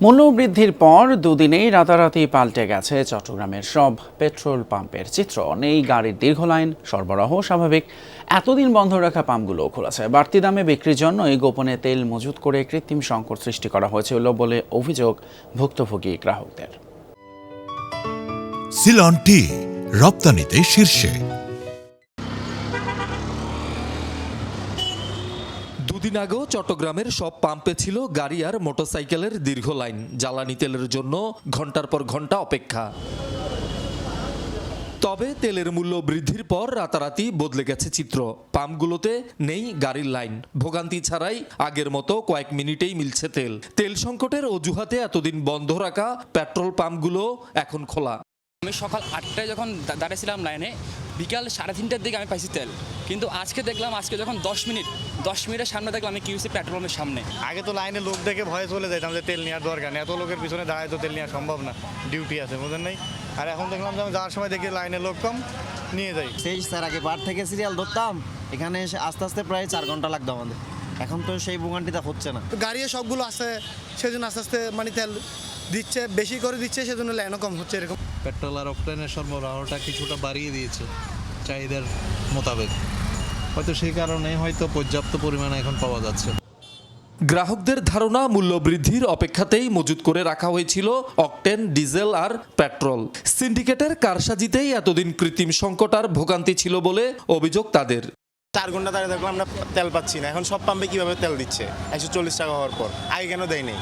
মূল্যবৃদ্ধির পর দুদিনেই রাতারাতি পাল্টে গেছে চট্টগ্রামের সব পেট্রোল পাম্পের চিত্র। নেই গাড়ির দীর্ঘ লাইন, সরবরাহ স্বাভাবিক। এতদিন বন্ধ রাখা পাম্পগুলোও খোলাছে। বাড়তি দামে বিক্রির জন্য এই গোপনে তেল মজুত করে কৃত্রিম সংকট সৃষ্টি করা হয়েছিল বলে অভিযোগ ভুক্তভোগী গ্রাহকদের। সিলন টি রপ্তানিতে শীর্ষে। দুদিন আগেও চট্টগ্রামের সব পাম্পে ছিল গাড়ি আর মোটরসাইকেলের দীর্ঘ লাইন, জ্বালানি তেলের জন্য ঘন্টার পর ঘন্টা অপেক্ষা। তবে তেলের মূল্য বৃদ্ধির পর রাতারাতি বদলে গেছে চিত্র। পাম্পগুলোতে নেই গাড়ির লাইন, ভোগান্তি ছাড়াই আগের মতো কয়েক মিনিটেই মিলছে তেল। তেল সংকটের অজুহাতে এতদিন বন্ধ রাখা পেট্রোল পাম্পগুলো এখন খোলা। আমি সকাল 8টায় যখন দাঁড়িয়েছিলাম লাইনে, বিকাল 3:30টার দিকে আমি পাইছি তেল, কিন্তু আজকে দেখলাম যখন 10 মিনিটের সামনে দেখলাম আমি কিউসি পেট্রোল পাম্পের সামনে। আগে তো লাইনে লোক দেখে ভয়ে চলে যাইতাম যে তেল নেওয়ার দরকার নেই, এত লোকের পিছনে দাঁড়ায় তো তেল নেওয়া সম্ভব না, ডিউটি আছে বুঝলেন নাই। আর এখন দেখলাম যে আমি যাওয়ার সময় দেখি লাইনে লোক কম, নিয়ে যাই। সেই স্যার আগে বার থেকে সিরিয়াল ধরতাম, এখানে এসে আস্তে আস্তে প্রায় 4 ঘন্টা লাগতো আমাদের। এখন তো সেই ভোগান্তিটা হচ্ছে না। গাড়ি সবগুলো আছে, সেজন্য আস্তে আস্তে মানে তেল দিচ্ছে, বেশি করে দিচ্ছে, সেজন্য লাইনও কম হচ্ছে। এরকম পেট্রোল আর অকটেনের সরবরাহটা কিছুটা বাড়িয়ে দিয়েছে চাহিদার মোতাবেক, হয়তো সেই কারণে হয়তো পর্যাপ্ত পরিমাণে এখন পাওয়া যাচ্ছে। গ্রাহকদের ধারণা, মূল্য বৃদ্ধির অপেক্ষাতেই মজুত করে রাখা হয়েছিল অকটেন, ডিজেল আর পেট্রোল। সিন্ডিকেটের কারসাজিতেই এতদিন কৃত্রিম সংকট আর ভোগান্তি ছিল বলে অভিযোগ তাদের। 4 ঘন্টা দাঁড়িয়ে দেখলাম আমরা তেল পাচ্ছি না। এখন সব পাম্পে কিভাবে তেল দিচ্ছে 140 টাকা হওয়ার পর? আগে কেন দেয় নেই?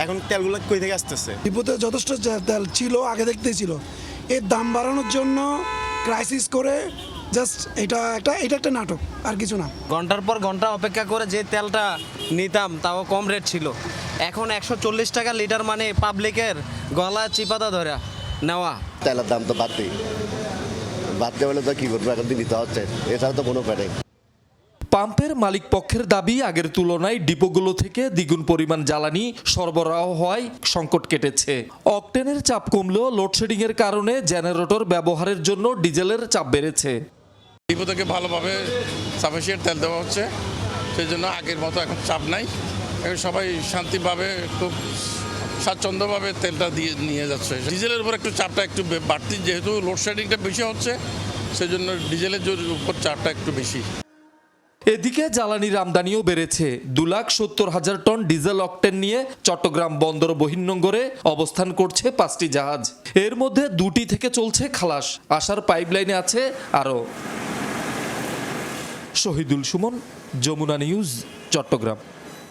এখন তেলগুলো কই থেকে আসতেছে? ডিপোতে যথেষ্ট তেল ছিল, আগে দেখতেই ছিল। এর দাম বাড়ানোর জন্য ক্রাইসিস করে জাস্ট এটা একটা নাটক, আর কিছু না। ঘন্টার পর ঘন্টা অপেক্ষা করে যে তেলটা নিতাম তাও কম রেট ছিল, এখন 140 টাকা লিটার, মানে পাবলিকের গলা চিপাতা ধরে নেওয়া। তেলের দাম তো বাড়তে হলে তো কি করবো, এখন দিতে হচ্ছে, এছাড়া তো কোনো উপায় নেই। পাম্পের মালিক পক্ষের দাবি, আগের তুলনায় ডিপোগুলো থেকে দ্বিগুণ পরিমাণ জ্বালানি সরবরাহ হওয়ায় সংকট কেটেছে। অকটেনের চাপ কমলেও লোডশেডিং এর কারণে জেনারেটর ব্যবহারের জন্য ডিজেলের চাপ বেড়েছে। ডিপো থেকে ভালোভাবে সাফিসিয়েন্ট তেল দেওয়া হচ্ছে, সেই জন্য আগের মতো এখন চাপ নাই। এখন সবাই শান্তিভাবে খুব স্বাচ্ছন্দ্যভাবে তেলটা দিয়ে নিয়ে যাচ্ছে। ডিজেলের উপর একটু চাপটা একটু বাড়তি, যেহেতু লোডশেডিংটা বেশি হচ্ছে, সেই জন্য ডিজেলের উপর চাপটা একটু বেশি। এদিকে জ্বালানির আমদানিও বেড়েছে। 2,70,000 টন ডিজেল অকটেন নিয়ে চট্টগ্রাম বন্দর বহির্নোঙরে অবস্থান করছে 5টি জাহাজ। এর মধ্যে 2টি থেকে চলছে খালাস, আসার পাইপলাইনে আছে আরও। শহীদুল সুমন, যমুনা নিউজ, চট্টগ্রাম।